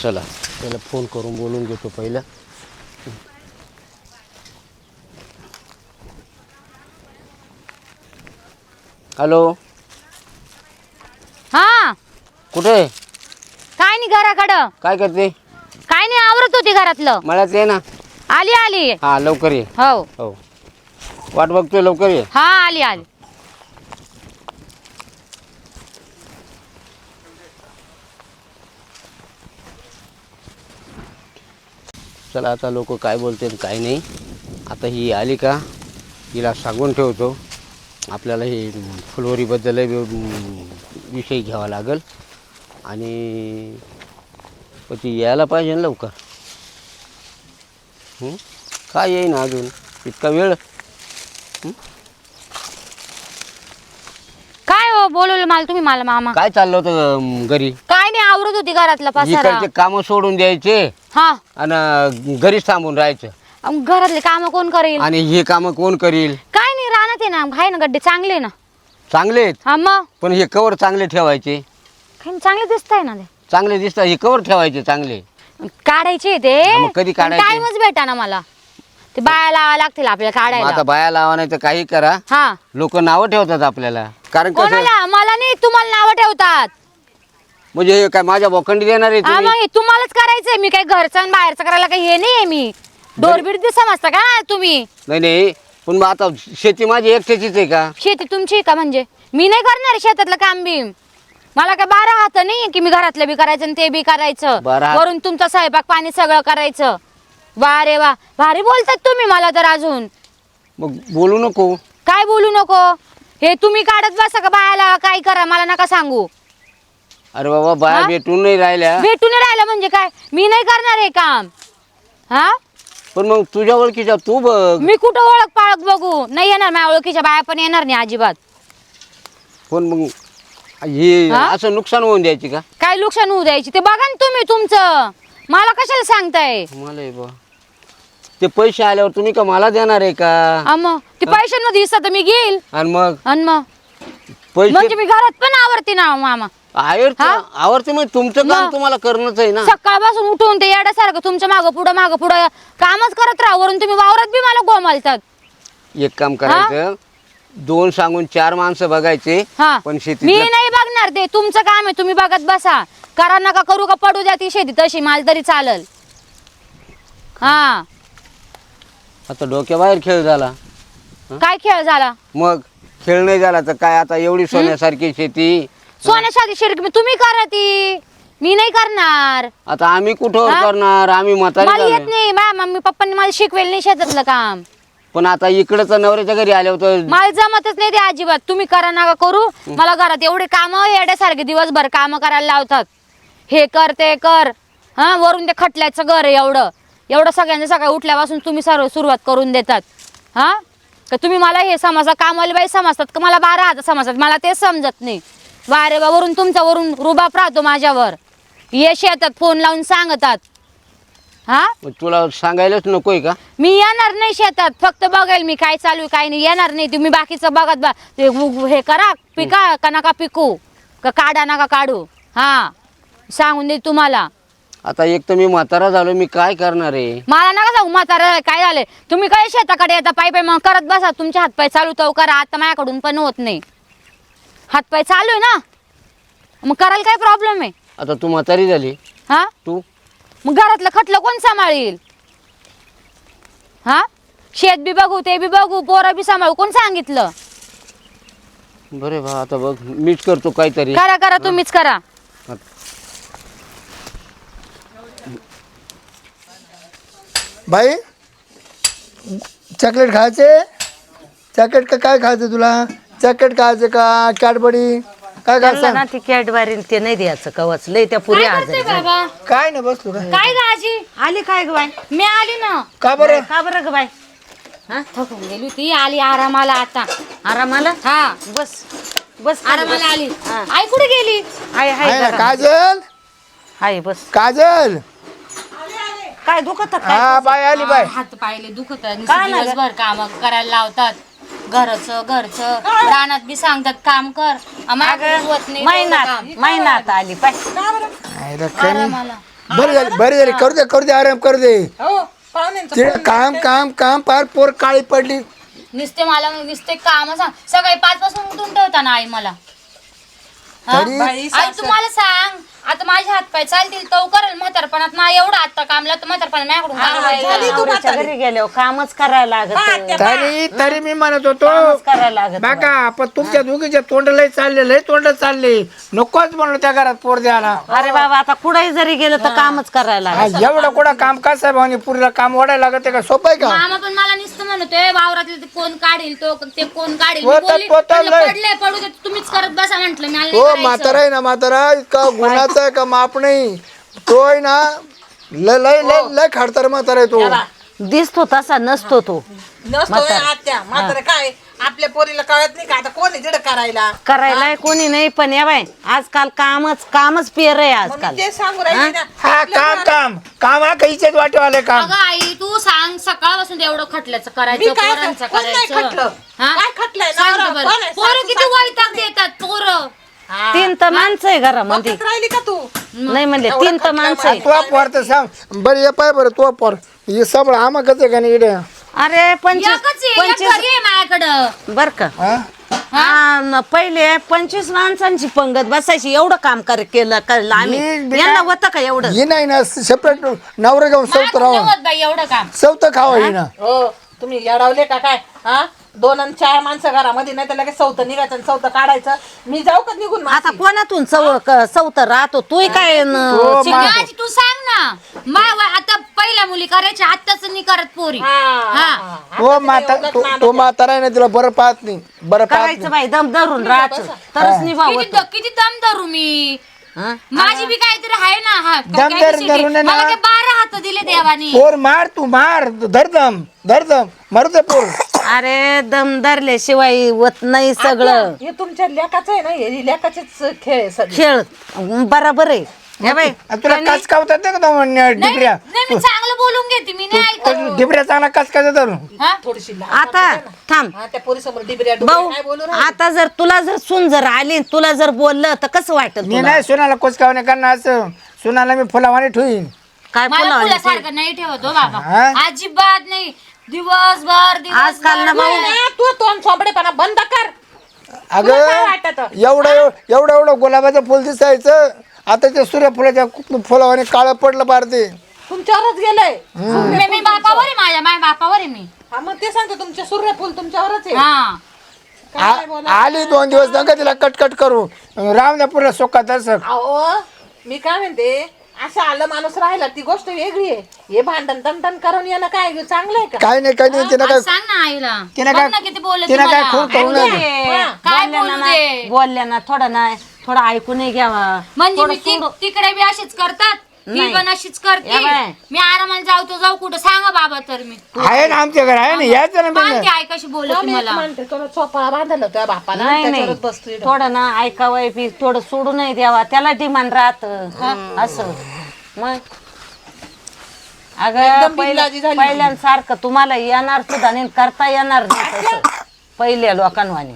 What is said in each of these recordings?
चला त्याला फोन करून बोलून घेतो पहिलं. हॅलो. हा कुठे? काय नाही घराकडं. काय करते? काय नाही आवरत होती घरातलं. मळ्यात ये ना. आली आली. हा लवकर ये. हो हो वाट बघतोय, लवकर ये. हा आली आली. चला आता लोक काय बोलते काय नाही. आता ही आली का हिला सांगून ठेवतो. आपल्याला हे फुलवरीबद्दल विषय घ्यावा लागेल आणि ती यायला पाहिजे ना लवकर. काय येईन अजून इतका वेळ? काय हो बोलवलं मला तुम्ही? मला मामा काय चाललं होतं घरी? काय नाही आवरत होती घरातला पसारा. इकडचे कामं सोडून द्यायचे हा आणि घरीच थांबून राहायचं. घरातले काम कोण करेल? आणि हे कामं कोण करील? काय नाही राहणार आहे ना, आहे ना गड्डे चांगले ना. चांगले आहेत हा मग पण हे कवर चांगले ठेवायचे. काय चांगले दिसताय ना ते. चांगले दिसतात हे कवर ठेवायचे चांगले. काढायचे ते. मग कधी काढायचे? टाइमच भेटा ना मला. ते बाया लावा लागतील आपल्याला मग काढायला. आता बाया लावा नाही तर काही करा. हा लोक नावं ठेवतात आपल्याला. कारण कसं कोणाला? मला नाही, तुम्हाला नाव ठेवतात. म्हणजे हे काय माझ्या बोखंडी देणार आहे हा तुम्ही? मग हे तुम्हालाच करायचंय. मी काय घरचं आणि बाहेरचं करायला काही हे नाहीये. मी डोरबीर समजता का तुम्ही? नाही नाही पण मग आता शेती माझी एकट्याचीच आहे का? शेती तुमची का? म्हणजे मी नाही करणार शेतातलं काम बी. मला काय 12 हात नाहीये की मी घरातलं बी करायचं आणि ते बी करायचं. 12 हात? वरून तुमचा स्वयंपाक पाणी सगळं करायचं. वा रे वा, भारी बोलतात तुम्ही मला तर. अजून मग बोलू नको. काय बोलू नको? हे तुम्ही काढत बसा का बायाला? काय करा मला नका सांगू. अरे बाबा बाया हा? भेटून नाही राहिल्या. भेटून राहिलं म्हणजे काय? मी नाही करणार हे काम. हा पण मग तुझ्या ओळखीच्या तू बघ. मी कुठं ओळख पाळख बघू? नाही येणार माझ्या ओळखीच्या बाया, पण येणार नाही अजिबात. पण मग हे हा? असं नुकसान होऊन द्यायची का? काय नुकसान होऊ द्यायची? ते बघा ना तुम्ही तुमचं. मला कशाला सांगताय? मला हे बा ते पैसे आल्यावर तुम्ही का मला देणार आहे का? मग ते पैशांमध्ये हिस्सा तर मी घेईल. आणि मग मग पैसे म्हणजे मी घरात पण आवरते ना मामा. आवडते मग तुमचं काम मग? तुम्हाला करणंच आहे ना. सकाळपासून उठून ते येड्यासारखं तुमच्या मागं पुढं कामच करत राहा. वरून तुम्ही वावरात बी मला गोमालतात. एक काम करायचं 2 सांगून 4 माणसं बघायचे. हा पण मी शेती नाही बघणार. ते तुमचं काम आहे, तुम्ही बघत बसा. करा नका करू का पडू द्या ती शेती तशी, माल तरी चालल. हा आता डोक्याबाहेर खेळ झाला. काय खेळ झाला? मग खेळ नाही झाला तर काय? आता एवढी सोन्यासारखी शेती सोन्यासाठी शिरक तुम्ही करा ती, मी नाही करणार. आता आम्ही कुठं हा? करणार? आम्ही म्हातारी मला येत झालोय. नाही. माझ्या मम्मी पप्पांनी मला शिकवेल नाही शेतातलं काम. पण आता इकडच नवऱ्याच्या घरी आले होतं. मला जमतच नाही ते अजिबात. तुम्ही करा नका करू. मला घरात एवढे काम येड्यासारखे दिवसभर काम करायला लावतात. हे कर ते कर. हा वरून ते खटल्याचं घर आहे एवढं सगळ्यांचं सकाळी उठल्यापासून तुम्ही सर्व सुरुवात करून देतात. हा का तुम्ही मला हे समजा कामवाली बाई समजतात का मला 12 हात समजतात? मला तेच समजत नाही. वारे वरून वरून रुबाब राहतो माझ्यावर. ये शेतात फोन लावून सांगतात. हा मग तुला सांगायलाच नकोय का? मी येणार नाही शेतात. फक्त बघेल मी काय चालू आहे काय नाही. येणार नाही. तुम्ही बाकीचं बघत बा. हे करा, पिका का नका पिकू, का काढा नका काढू. हा सांगून दे तुम्हाला. आता एक तर मी म्हातारा झालो, मी काय करणार आहे? मला नका सांगू म्हातारा काय झालंय. तुम्ही काय शेताकडे येता पाय मग करत बसा. तुमचे हातपाय चालू तो करा. आता माझ्याकडून पण होत नाही. हातपाय चालू आहे ना, मग करायला काय प्रॉब्लेम आहे? आता तू म्हातारी झाली. हा तू मग घरातलं खटलं कोण सांभाळील? हा शेत बी बघू, ते बी बघू, पोरं बी सांभाळू. कोण सांगितलं? बरे बा आता बघ मीच करतो काहीतरी. करा तुम्हीच करा. बाई चॉकलेट खायचे? चॉकलेट का काय खायचं तुला? चॉकलेट खायचं का कॅडबरी काय खायचं? ना ती कॅडबरी ते नाही द्यायचं कवच लय त्या पुरी काय करते बाबा? काय नाही बसलो काय काय ग आजी? आली काय ग बाय? मी आली ना. का बरं? का बरं ग बाय? थकून गेली होती. आली आरामाला आता. आरामाला? हा बस बस खाली आरामाला बस. आली. हा. आई कुठे गेली? हाय आहे हाय ना जरा. काजल हाय बस. काजल काय दुखत हा बाय आली बाय. हात पायले दुखत काय नाही ग? दिवसभर काम करायला लावतात. घरचं रानात बी सांगतात काम कर. आम्हाला होत नाही तेवढं काम. महिन्यात आली पाय. आईला कणी आरामाला. बरी झाली करू दे आराम करू दे हो पाहुण्यांचं ते काम काम काम पार पोर काळी पडली नुसते मला नुसते काम सांग सकाळी 5 पासून उठून ठेवता ना आई मला हा? तरी आई तुम्हाला सांग आता माझे हात पाय चालतील तो करेल म्हातारपणात ना एवढा आता कामला तर म्हातारपणात माझ्याकडून काम व्हायचं. नवऱ्याच्या घरी गेल्यावर कामच करायला लागत तरी मी म्हणत होतो कामच करायला लागत बाका पण तुमच्या दोघीच्या तोंडलाही चालले तोंड चालले नकोच म्हणलं त्या घरात पोर द्यायला अरे बाबा आता कुठेही जरी गेलं तर कामच करायला लागत एवढं कुठं काम का साहेब आणि पुरीला काम ओढायला लागत का सोपं आहे का मामा पण मला नुसतं म्हणतोय वावरातले ते कोण काढील तो ते कोण काढील पोतात- मी बोलली, पोतात म्हणलं, लय. पडले पडू दे तुम्हीच करत बसा म्हंटल मी तो म्हातारा आहे ना म्हातारा इतका गुणाचा आहे का माप नाही तो आहे ना लय लय लय लय खाडतर म्हातारा आहे तो दिसतो तसा नसतो तो नसतोय आत्या मात्र काय आपल्या पोरीला कळत नाही का आता कोणी तिकडे करायला करायला कोणी नाही पण या बाय आजकाल कामच पेर आहे मग आजकाल मी ते सांगू राहिले ना हा काम काम काम हा काहीच्याच वाटेवाले काम अगं आई तू सांग सकाळपासून एवढं खटल्याचं मी करायचं काय पोरांचं कोण नाही करायचं खटलं हा? काय खटलंय सांग नवरा तर बरं. कोण आहे? पोरं सासू किती सासू वैताग देतात पोरं हा. 3 तर माणसं आहे घरामध्ये बघत राहिली का तू नाही म्हणले 3 तर माणसं आहे तो पोर तर सांग बरं ये पाय बरं तो पोर हे सबळ आम्हा कसं आहे का नाही इकडे अरे एकच आहे, एक घरी आहे माझ्याकडं बर का हा? पहिले 25 माणसांची पंगत बसायची एवढं काम केलं आम्ही मी- यांना होतं का एवढं ही नाही ना सेपरेट नवरा घेऊन सवत माझ्याकडून राहा नाही होत बाई एवढं काम सवत खावा ही ना हो तुम्ही येडावले का काय हा 2 आणि 4 माणसं घरामध्ये नाही तर लगेच चौथं निघायचं आणि चौथं काढायचं मी जाऊ का निघून आता मावशी? कोणातून सवत राहतो तू काय माझी तू सांग ना आता पहिल्या मुली करायच्या आत्ताच नाही करत पोरी हा तो म्हाता तो म्हातारा आहे ना तिला बरं पाहत नाही बरं पाहत करायचं बाई दम धरून राहायचं तरच निभाव किती दम धरू मी हा? माझी बी काहीतरी आहे ना हा दम capacity. धरून आहे ना. मला ते 12 हात दिले देवानी पोर मार तू मार धरदम मारू दे पोर अरे दम धरल्याशिवाय होत नाही सगळं हे तुमच्या लेकाचं आहे ना हे लेकाचेच खेळ आहे सगळे खेळ बराबर आहे हे बाई तुला कस कावतात नाही का तो डिबऱ्या नाही मी चांगलं बोलून घेते मी नाही ऐकत डिबऱ्या चांगला कस काय धरून हा? थोडीशी आता थांब हा त्या पोरीसमोर डिबऱ्या भाऊ काय बोलू आता जर तुला जर सून जर आली तुला जर बोललं तर कसं वाटत मी नाही सुनाला कोचकाव नाही करणार असं सुनाला मी फुलावाने ठेवीन काय मला बोलावं फुलासारखं नाही ठेवत हो बाबा हा? अजिबात नाही दिवसभर आजकाल ना भाऊ तू तोंड सोंबडेपणा बंद कर अगं तुला काय वाटतं? एवढं गुलाबाचं फुल दिसायचं आता ते सूर्यफुलाच्या फुलावाने काळं पडलं पार ते तुमच्यावरच गेलंय मी बापावर आहे माझ्या बापावर आहे मी हा मग ते सांगतो तुमच्या सूर्यफूल तुमच्यावरच आहे हा काय बोला आली 2 दिवस नका तिला कटकट करू रामनापूरला सोका दर्शक अहो मी काय म्हणते असं आलं माणूस राहिला ती गोष्ट वेगळी आहे हे भांडण तंटन करून येणं काय चांगलं आहे का काय नाही तिनं आज काय सांग ना आईला तिनं बघ काय ना किती बोलले तिनं काय तुम्हाला. खूप करू नये काय बोलू दे बोलल्या ना थोडं नाही थोडं ऐकूनही घ्यावा म्हणजे थोडं मी सोडू. तिकडे बी अशीच करतात मी नाही. पण अशीच करते या बाय. मी आरामाला जाऊ कुठं सांगा बाबा तर मी आहे ना आमच्या घर आहे ना यायचं ना बिन मानते आई कशी बोलत मी मला म्हणते तुला चोपा बांधलं होतं बापाला नाही त्याच्यावरच नाही बसतोय थोडं ना ऐकावं बी थोडं सोडू नाही द्यावा त्याला डिमांड राहत असं मग अगं एकदम बिनलाजी झाली. पहिल्यांसारखं तुम्हाला येणार सुद्धा नाही करता येणार नाही तसं पहिल्या लोकांवानी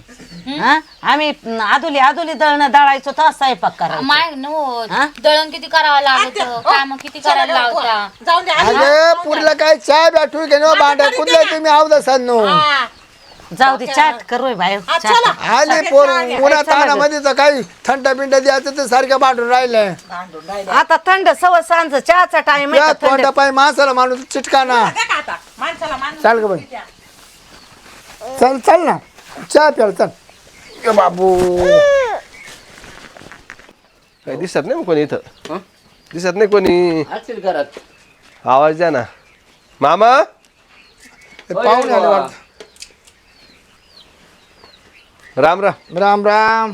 हा आम्ही आदुली दळणं दळायचो तर स्वयंपाक करायचो माय नो हा? दळण किती करावं लागत काम किती करायला लावता जाऊन दे अगं पुरीला काय चहा बॅठू घे नो भांडा कुठल्या तुम्ही आवदा सांगनो हा. जाऊ दे चाट करू बाय हा, चला आली पोर उन्हा तानामध्ये तर काही थंडा बिंडा द्यायचं तर सारखं बांधून राहिलंय भांडून राहिलं. आता थंड सवय सांज चहाचा टाइम या तोंडा पाय माणसाला माणूस चिटकाना द्या का आता माणसाला माणूस चाल ग बाई चल ना चहा प्याल चल ए बाबू काही दिसत नाही मग कोणी इथं दिसत नाही कोणी असतील घरात आवाज द्या ना मामा ते पाहुणे आले वाटतं. राम राम राम राम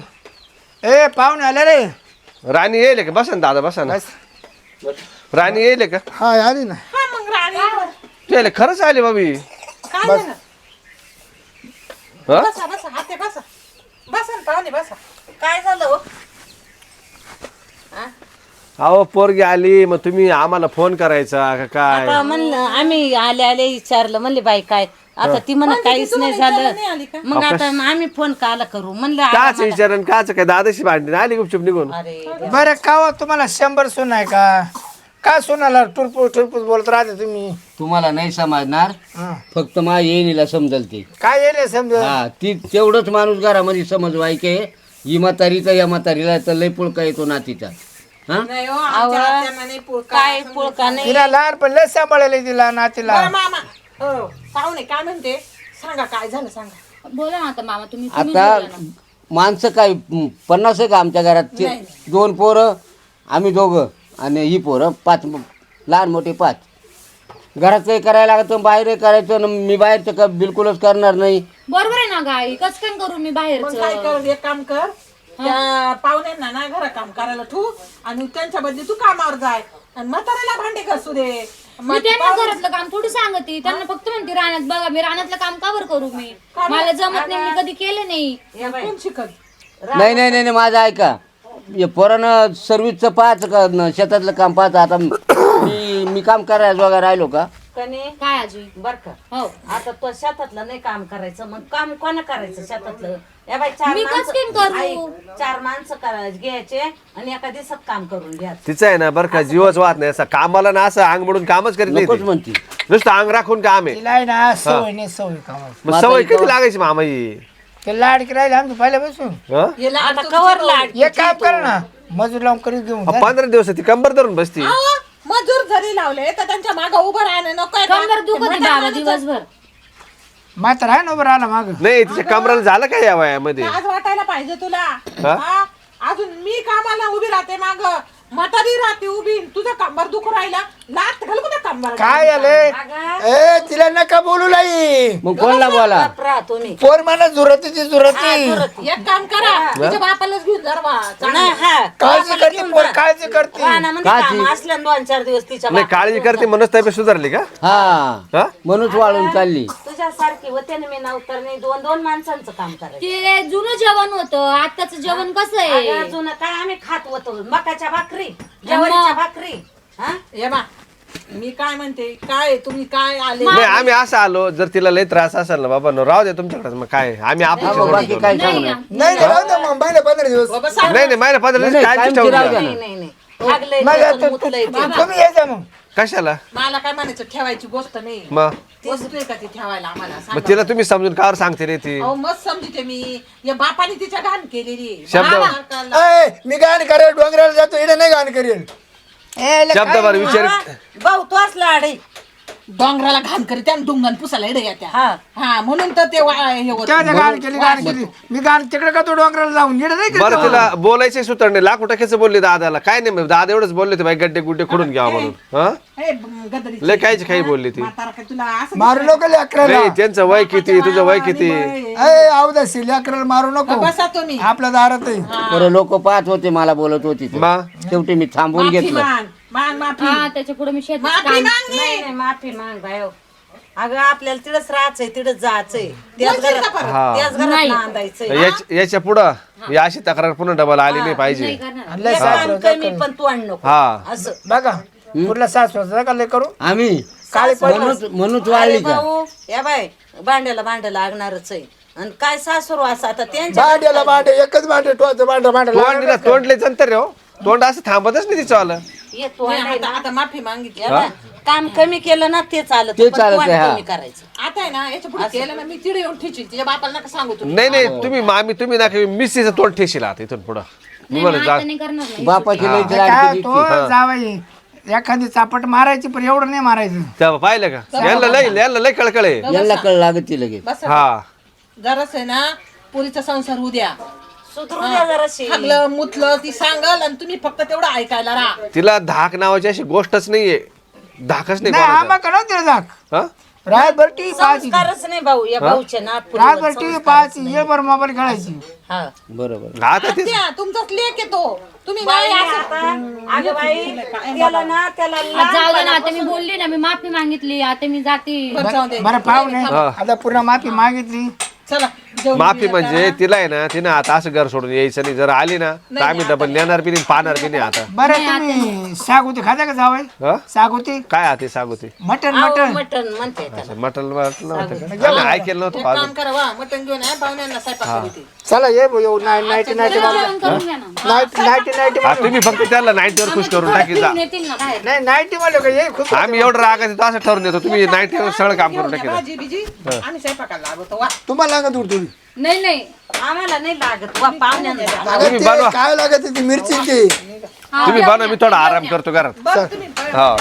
ए पाहुणे आले रे राणी येईल का बसा ना दादा बसा ना बस. राणी येईल का हा आली ना हा मग राणी येईल खरंच आले बाबी काय बस. झालं हा बसा बसा हाते बसा बसा ना पाहुणे बसा काय झालं हो? अहो पोरगी आली मग तुम्ही आम्हाला फोन करायचा का काय आता म्हणलं आम्ही आले विचारलं म्हणले बाई काय आता ती म्हणत काहीच नाही नाही आली का? झालं मग आता आम्ही फोन काला करू म्हणलं काच विचारण काच काय दादाशी भांडण आली गुपचूप निघून अरे बरं का हो, तुम्हाला 100 सून आहे का काय सोनाला टुरपूस बोलत राहते तुम्ही तुम्हाला नाही समजणार, हा. फक्त मा येईनीला समजल ते. काय येईल समजा हा ती तेवढंच माणूस घरामध्ये समजवायचे. ही म्हातारीचा या म्हातारीला तर लय पुळका येतो नातीचा. हा नाही हो, आमच्या आत्यांना नाही पुळका. काय पुळका नाही तिला लहानपण लय सांभाळायला तिला नातीला. बरं मामा, हो, पाहुणे काय म्हणते सांगा, काय झालं सांगा. बोला ना आता मामा तुम्ही आता माणसं काय 50 आहे का आमच्या घरात? 2 पोरं, आम्ही दोघं आणि ही पोरं 5, लहान मोठे 5. घरात काही करायला लागतं, बाहेर करायचं ना. मी बाहेरचं का बिलकुलच करणार नाही. बरोबर आहे ना गाई, कसं काय करू मी मग बाहेरचं? काय कर, एक काम कर, त्या पाहुण्यांना ना घरा काम करायला ठेवू आणि त्यांच्या बदली तू कामावर जाय आणि म्हाताऱ्याला भांडे घासू दे. मी त्यांना घरातलं काम थोडी सांगते, त्यांना फक्त म्हणते रानात बघा. मी रानातलं काम का बरं करू? मी मला जमत नाही, मी कधी केलं नाही. कोण शिकत? नाही नाही नाही नाही, माझं ऐका. हे पोरानं सर्व्हिसचं पाहायचं का शेतातलं काम पाहायचं? आता मी काम करायला जोगा राहिलो का? कणी काय आजी? बर का हो, आता तो शेतातलं नाही काम करायचं, मग काम कोणा करायचं शेतातलं? या बाई 4 मी कसं काय करू? ऐक, 4 माणसं करायचे घ्यायचे आणि एका दिवसात काम करून घ्यायचं. तिचं आहे ना बरं का, जीवच वाहत नाही. असं कामाला ना असं अंग मोडून कामच करीत नाही नकोच ती. म्हणती. नुसतं अंग राखून काम आहे. तिला आहे ना सवय नाही सवय कामाची. मग सवय किती लागायची मामा ही? ते लाडकी राहिले आमचं पहिल्यापासून. हं? हे लहान आता कवर लाड एक काम कर ना, मजूर लावून करीत घेऊन जा. 15 दिवस ती कंबर धरून बसती. अहो, मजूर जरी लावले तर त्यांच्या मागे उभं राहणं नको आहे का? कंबर दुखत बाबा दिवसभर. म्हातारा आहे ना उभं राहिला माग. नाही तिच्या कमराला झालं काय या वयामध्ये? आज वाटायला पाहिजे तुला. हा? हा? अजून मी कामाला उभी राहते माग, म्हातारी राहते उभी, तुझा कंबर दुखू राहिला, लात घालू का त्या कंबर? काय आले ए तिला नका बोलू लाई. मग कोणला बोला? राहतो मी पोर मला जुरतीची जुरती. एक काम करा, तुझ्या बापालाच घेऊन जरवा. नाही, हा. काळजी करते पोर, काळजी करते. रानामध्ये काम असल्या 2-4 दिवस तिच्या नाही काळजी करते म्हणून तब्येत सुधारली का? हा हा? म्हणूनच वाळून चालली. तुझ्यासारखी होते ना मी नवतर नाही, 2-2 माणसांचं काम करायचं. ते जुनं जेवण होतं, आताचं जेवण कसं आहे? अजून काय आम्ही खात होतो, मकाच्या भाकरी, ज्वारीच्या भाकरी. हा? ये बा, मी काय म्हणते, काय तुम्ही काय आले? नाही आम्ही असं आलो, जर तिला लय त्रास असेल ना बाबा राहू दे तुमच्याकडे. मग काय आम्ही हा, मग आपण बाकी काय सांगू नाही ना. ना. नाही नाही राहू दे मग महिना 15 दिवस. बाबा सांग. नाही नाही महिना 15 नाही, दिवस नाही, काय कायमची राहू द्या. नाही नाही नाही भागलंय मग ते, आता मुतलंय ते. तुम्ही यायचा मग. कशाला? मला काय म्हणायचं, ठेवायची गोष्ट नाही. मग वस्तू आहे का ती ठेवायला आम्हाला? मग सांगा. तिला तुम्ही समजून कावर सांगते रे ती? अहो मस्त समजते मी, या बापाने तिच्या घाण केलेली आहे. शब्द- बाबा, ए, मी गाण करेल डोंगराला जातो इकडे नाही गाण करेल. ए, लय शब्द बरं विचार. भाऊ तू असला आडे. डोंगराला घाण करीत त्या डोंगण पुसायला इडे येत्या. हा. हा म्हणून तर ते हे होत. तेव्हा ते गाण केली गाण केली. मी गाण तिकडे का तो डोंगराला जाऊन इकडे नाही बरं करत. तिला बोलायचे सुतर नाही. लाख टाक्याचं बोलले दादाला काय नाही मग दादा एवढंच बोलले होते बाई गड्डे गुड्डे खोडून घ्यावा म्हणून. हा गदरी लय कायची काही बोलली ती. म्हातारा काय तुला असं मारू नको लेकराला. नाही त्यांचं वय किती तुझं वय किती? ए आवदासी लेकराला मारू नको. बसा तुम्ही. आपल्या दारात आहे. बरं लोक पाहत होते, मला बोलत होती ते. मग शेवटी मी थांबून माफी घेतलं. माग, माग माफी. हा, त्याच्या पुढे मी शेतात माफी काम. माग नाही मी. नाही माफी माग बाय. अगं आपल्याला तिथंच राहायचंय, तिथंच जायचंय, त्याच बोलशील का घरात परत? हा त्याच घरात नाही. नांदायचंय. याच्या पुढं ही अशी तक्रार पुन्हा डबल आली नाही पाहिजे. नाही करणार. आणि लय एक सासू काम कमी पण तू आण नको हा असं. बघा कुठला सासू का लय करू आम्ही काळी म्हणून वाळली अरे का? भाऊ या बाय भांड्याला लागणारच आहे. आणि काय सासूर असं आता त्यांच्या भांड्याला भांडे एकच भांडे टोचं भांडं तोंडीला तोंडले जंतर रे हो. तोंड असं थांबतच नाही तिचं आलं. येतो नाही, आता माफी मागितली. या बाय, काम कमी केलं ना ते चालत ते पण चालत तोंड आहे, हा. कमी करायचं. आता आहे ना याच्या पुढे केलं ना मी तिथे येऊन ठेचील. तिच्या बापाला नका सांगू तुम्ही. नाही नाही तुम्ही मामी तुम्ही ना मिस तोंड ठेशील आता इथून पुढं. मी म्हणलं जा. आता नाही करणार नाही. बापाची लई काय लाडकी तो दिसते. जावाई एखादी चापट मारायची पण एवढं नाही मारायचं. तेव्हा पाहिलं का यांना लय कळकळ आहे. यांना कळ लागते लगेच. बस हा जरास आहे ना पुरीचा संसार होऊ द्या. सुधरू द्या जराशी. हागलं मुतलं ती सांगल आणि तुम्ही फक्त तेवढं ऐकायला राहा. तिला धाक नावाची अशी गोष्टच नाहीये. धाकच नाही नाही कोणाचा. आम्हा कडे तिला जाक हा? रातभर टीव्ही पाहायची संस्कारच नाही भाऊ या भाऊचे ना रातभर टीव्ही पाहायची ये बरं मोबाईल खेळायची. हा. बरोबर. आता ते त्या तुमचाच लेख येतो. तुम्ही बाई, नाही असं आता अगं बाई त्याला ना त्याला आज जाऊ दे ना, आता मी बोलली ना, मी माफी मागितली, आता मी जाते. बरं, जाऊ दे. बरं पाहू नाही आता पूर्ण माफी मागितली. चला माफी म्हणजे तिला आहे ना तिनं आता असं घर सोडून यायचं नाही. जर आली ना तर आम्ही डबल नेणार बी नाही पाहणार बी नाही आता. बरं तुम्ही सागोती खाता का जावय हं? सागोती काय आते सांगू ते मटन अहो, मटन मटण म्हणते त्याला. मटल नव्हतं का आम्ही ऐकेलं नव्हतं काम पाहून. करा वा मटण घेऊन या पाहुण्यांना स्वयंपाक करू ते. चला ये भाऊ, येऊ नाईटी नाईटी जेवण करून घ्या ना. नाईटी हा, तुम्ही फक्त त्याला 90वर खुश करून टाकी जा. घेऊन येतील ना बाहेर. नाही नाईटी मला का ये खूप आम्ही एवढं रागायचं तर असं ठरवून येतो तुम्ही 90वर सगळं काम करून घेऊन या टाकी भाजी बिजी आम्ही स्वयंपाकाला लागतो वा. तुम्हाला लागत थोडी नाही नाही आम्हाला नाही लागत वा पाहुण्यांना लागत तुम्ही ते बनवा. काय लागत ती मिरची ती तुम्ही बनवा मी थोडा आराम करतो घरात. बरं तुम्ही हा